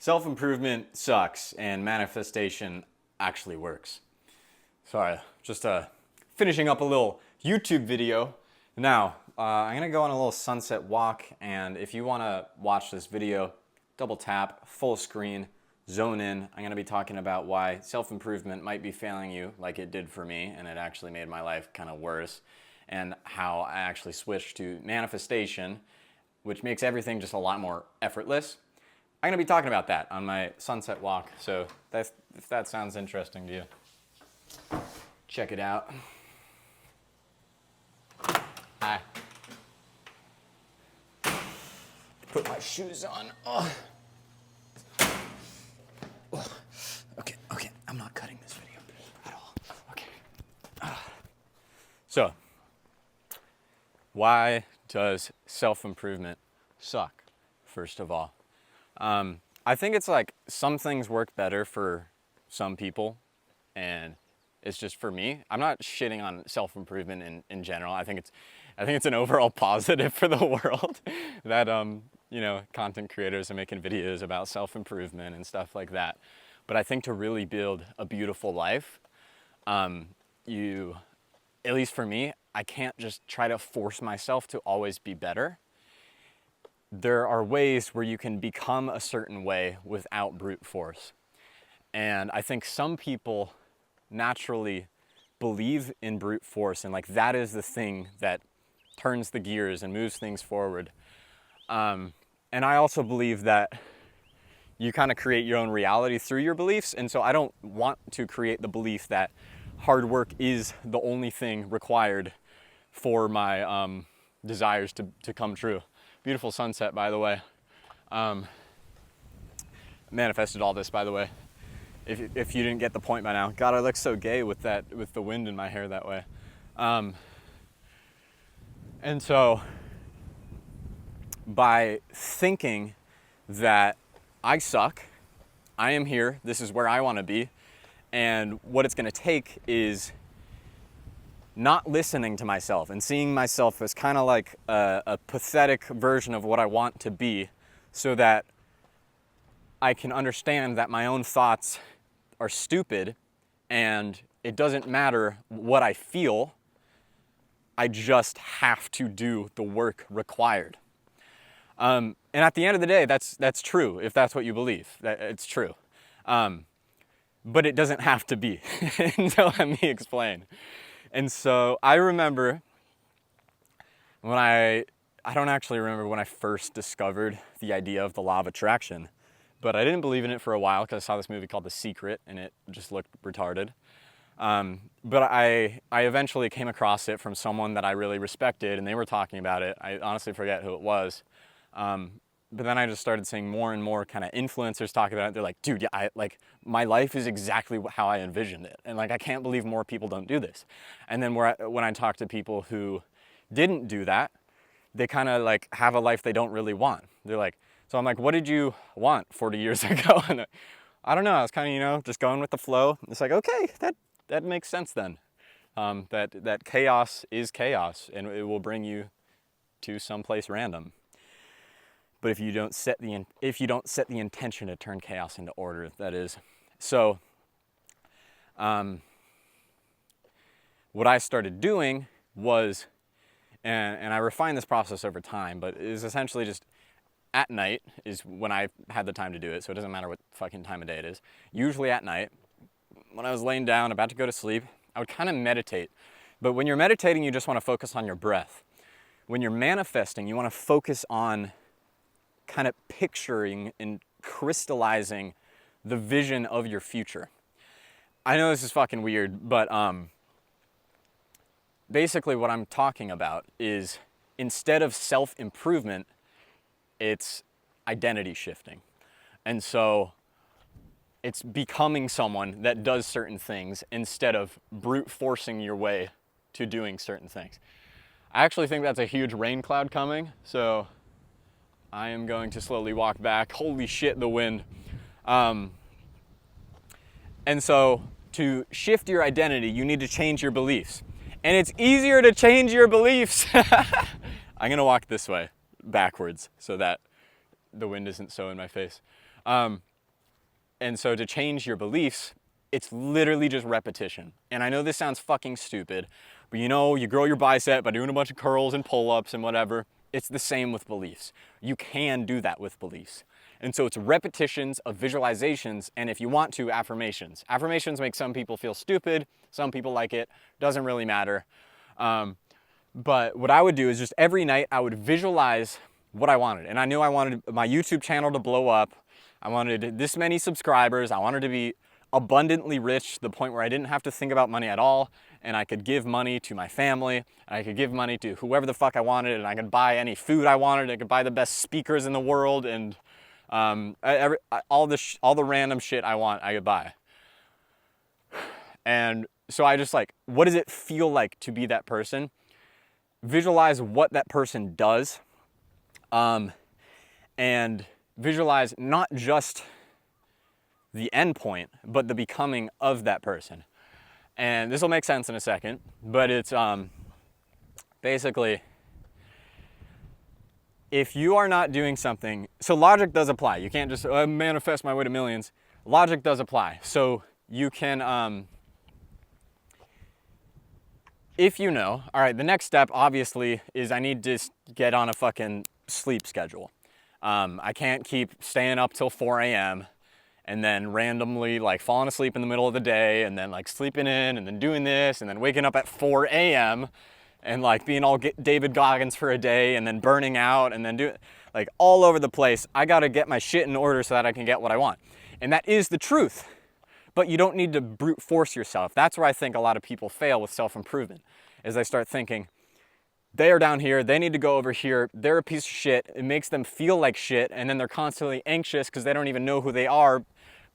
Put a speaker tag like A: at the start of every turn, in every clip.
A: Self-improvement sucks and manifestation actually works. Sorry, just finishing up a little YouTube video. Now, I'm gonna go on a little sunset walk, and if you wanna watch this video, double tap, full screen, zone in. I'm gonna be talking about why self-improvement might be failing you like it did for me, and it actually made my life kind of worse, and how I actually switched to manifestation, which makes everything just a lot more effortless. I'm gonna be talking about that on my sunset walk, so if that sounds interesting to you, check it out. Hi. Put my shoes on. Oh. Okay, I'm not cutting this video at all. Okay. So, why does self-improvement suck, first of all? I think it's like some things work better for some people, and it's just for me. I'm not shitting on self-improvement in general. I think it's an overall positive for the world that content creators are making videos about self-improvement and stuff like that. But I think to really build a beautiful life, at least for me, I can't just try to force myself to always be better. There are ways where you can become a certain way without brute force. And I think some people naturally believe in brute force, and like that is the thing that turns the gears and moves things forward. And I also believe that you kind of create your own reality through your beliefs, and so I don't want to create the belief that hard work is the only thing required for my desires to come true. Beautiful sunset, by the way. Manifested all this, by the way. If you didn't get the point by now. God, I look so gay with the wind in my hair that way. And so, by thinking that I suck, I am here, this is where I want to be, and what it's going to take is not listening to myself and seeing myself as kind of like a pathetic version of what I want to be, so that I can understand that my own thoughts are stupid and it doesn't matter what I feel. I just have to do the work required. And at the end of the day, that's true if that's what you believe. It's true. But it doesn't have to be. So let me explain. And so I remember when I don't actually remember when I first discovered the idea of the law of attraction, but I didn't believe in it for a while because I saw this movie called The Secret and it just looked retarded. But I eventually came across it from someone that I really respected, and they were talking about it. I honestly forget who it was. But then I just started seeing more and more kind of influencers talking about it. They're like, dude, yeah, my life is exactly how I envisioned it. And like, I can't believe more people don't do this. And then when I talk to people who didn't do that, they kind of like have a life they don't really want. They're like, so I'm like, what did you want 40 years ago? And I don't know, I was kind of, just going with the flow. It's like, okay, that makes sense then. That chaos is chaos, and it will bring you to someplace random. But if you don't set the intention to turn chaos into order, that is. So, what I started doing was, and I refined this process over time, but it is essentially just at night is when I had the time to do it. So it doesn't matter what fucking time of day it is. Usually at night, when I was laying down, about to go to sleep, I would kind of meditate. But when you're meditating, you just want to focus on your breath. When you're manifesting, you want to focus on kind of picturing and crystallizing the vision of your future. I know this is fucking weird, but basically what I'm talking about is, instead of self-improvement, it's identity shifting. And so it's becoming someone that does certain things instead of brute forcing your way to doing certain things. I actually think that's a huge rain cloud coming, so I am going to slowly walk back. Holy shit, the wind. And so to shift your identity, you need to change your beliefs. And it's easier to change your beliefs. I'm gonna walk this way, backwards, so that the wind isn't so in my face. And so to change your beliefs, it's literally just repetition. And I know this sounds fucking stupid, but you know, you grow your bicep by doing a bunch of curls and pull-ups and whatever. It's the same with beliefs. You can do that with beliefs. And so it's repetitions of visualizations, and if you want to, affirmations. Affirmations make some people feel stupid, some people like it, doesn't really matter. But what I would do is just every night I would visualize what I wanted. And I knew I wanted my YouTube channel to blow up. I wanted this many subscribers. I wanted to be abundantly rich to the point where I didn't have to think about money at all, and I could give money to my family, and I could give money to whoever the fuck I wanted, and I could buy any food I wanted. I could buy the best speakers in the world, and all the random shit I want, I could buy. And so I just like, what does it feel like to be that person? Visualize what that person does, and visualize not just the end point, but the becoming of that person. And this will make sense in a second, but it's basically, if you are not doing something, so logic does apply. You can't just manifest my way to millions. Logic does apply. So you can, if you know, all right, the next step obviously is I need to get on a fucking sleep schedule. I can't keep staying up till 4 a.m. and then randomly like falling asleep in the middle of the day and then like sleeping in and then doing this and then waking up at 4 a.m. and like being all David Goggins for a day and then burning out and then do like all over the place. I gotta get my shit in order so that I can get what I want. And that is the truth. But you don't need to brute force yourself. That's where I think a lot of people fail with self-improvement, is they start thinking, they are down here, they need to go over here, they're a piece of shit, it makes them feel like shit, and then they're constantly anxious because they don't even know who they are,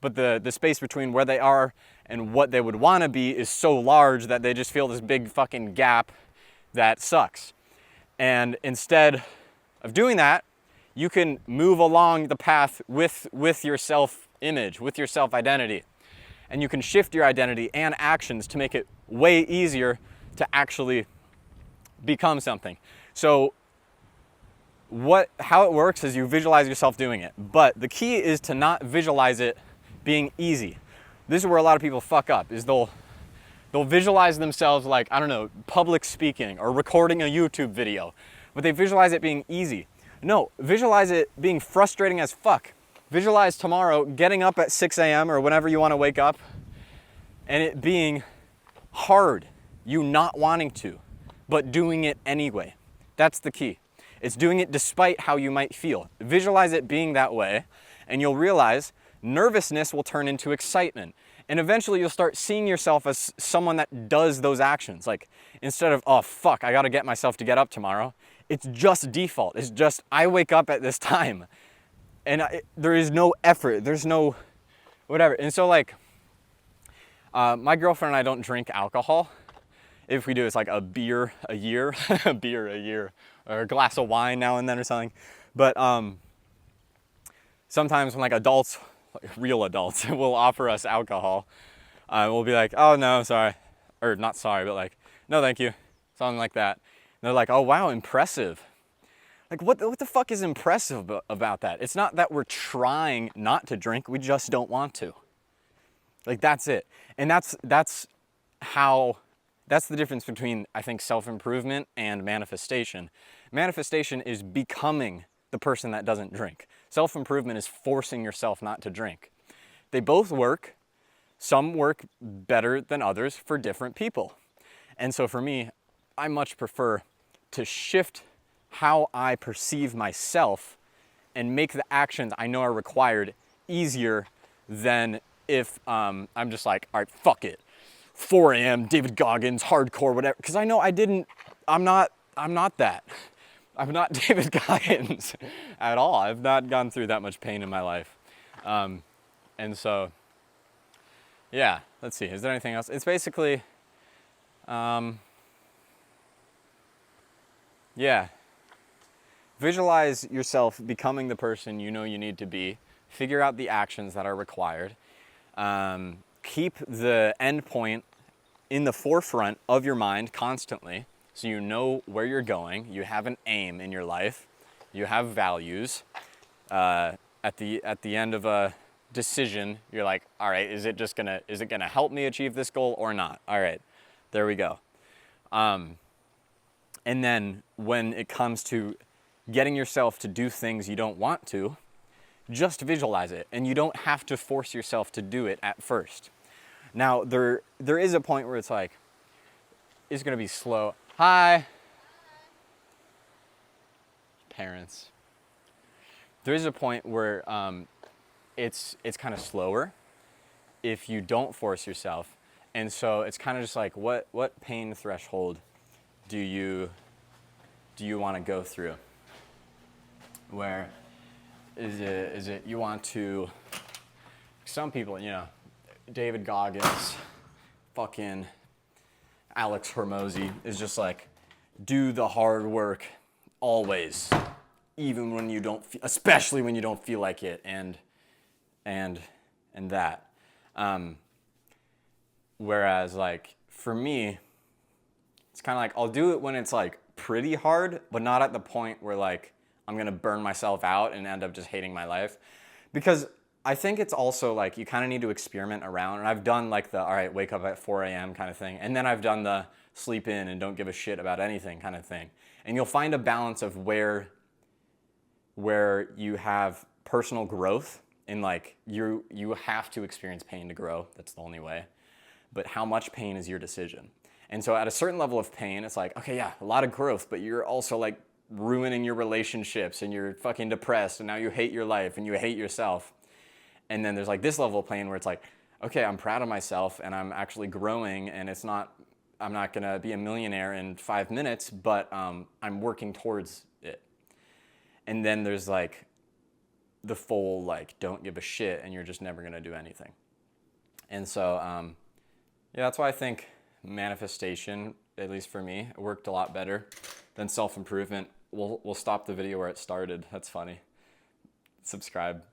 A: but the space between where they are and what they would want to be is so large that they just feel this big fucking gap that sucks. And instead of doing that, you can move along the path with your self-image, with your self-identity. And you can shift your identity and actions to make it way easier to actually become something. So how it works is you visualize yourself doing it. But the key is to not visualize it being easy. This is where a lot of people fuck up, is they'll visualize themselves like, I don't know, public speaking or recording a YouTube video, but they visualize it being easy. No, visualize it being frustrating as fuck. Visualize tomorrow getting up at 6 a.m. or whenever you want to wake up and it being hard, you not wanting to, but doing it anyway. That's the key. It's doing it despite how you might feel. Visualize it being that way, and you'll realize nervousness will turn into excitement. And eventually you'll start seeing yourself as someone that does those actions. Like, instead of, oh fuck, I gotta get myself to get up tomorrow, it's just default. It's just, I wake up at this time. And there is no effort, there's no whatever. And so like, my girlfriend and I don't drink alcohol. If we do, it's like a beer a year, a beer a year, or a glass of wine now and then or something. But sometimes when like adults, like real adults, will offer us alcohol, we'll be like, oh no, sorry. Or not sorry, but like, no thank you, something like that. And they're like, oh wow, impressive. Like what the fuck is impressive about that? It's not that we're trying not to drink, we just don't want to. Like that's it. And that's the difference between, I think, self-improvement and manifestation. Manifestation is becoming the person that doesn't drink. Self-improvement is forcing yourself not to drink. They both work. Some work better than others for different people. And so for me, I much prefer to shift how I perceive myself and make the actions I know are required easier than if I'm just like, all right, fuck it. 4 a.m., David Goggins, hardcore, whatever. Because I know I'm not that. I'm not David Goggins at all. I've not gone through that much pain in my life. And so, yeah, let's see. Is there anything else? It's basically, yeah. Visualize yourself becoming the person you know you need to be. Figure out the actions that are required. Keep the end point in the forefront of your mind constantly, so you know where you're going. You have an aim in your life. You have values. At the end of decision. You're like, all right, is it gonna help me achieve this goal or not? All right, there we go. And then when it comes to getting yourself to do things you don't want to, just visualize it, and you don't have to force yourself to do it at first. Now, there is a point where it's like, it's gonna be slow. Hi. Parents. There is a point where it's kind of slower if you don't force yourself, and so it's kind of just like, what pain threshold do you want to go through? Where is it you want to? Some people, David Goggins, fucking Alex Hormozy is just like, do the hard work always, even when you don't, especially when you don't feel like it, and that. Whereas like for me, it's kind of like I'll do it when it's like pretty hard, but not at the point where like I'm gonna burn myself out and end up just hating my life, because I think it's also like you kind of need to experiment around. And I've done like the, all right, wake up at 4 a.m. kind of thing. And then I've done the sleep in and don't give a shit about anything kind of thing. And you'll find a balance of where you have personal growth, and like you have to experience pain to grow. That's the only way. But how much pain is your decision? And so at a certain level of pain, it's like, okay, yeah, a lot of growth, but you're also like ruining your relationships and you're fucking depressed and now you hate your life and you hate yourself. And then there's like this level of pain where it's like, okay, I'm proud of myself and I'm actually growing, and I'm not gonna be a millionaire in 5 minutes, but I'm working towards it. And then there's like the full like don't give a shit and you're just never gonna do anything. And so yeah, that's why I think manifestation, at least for me, worked a lot better than self-improvement. We'll stop the video where it started. That's funny. Subscribe.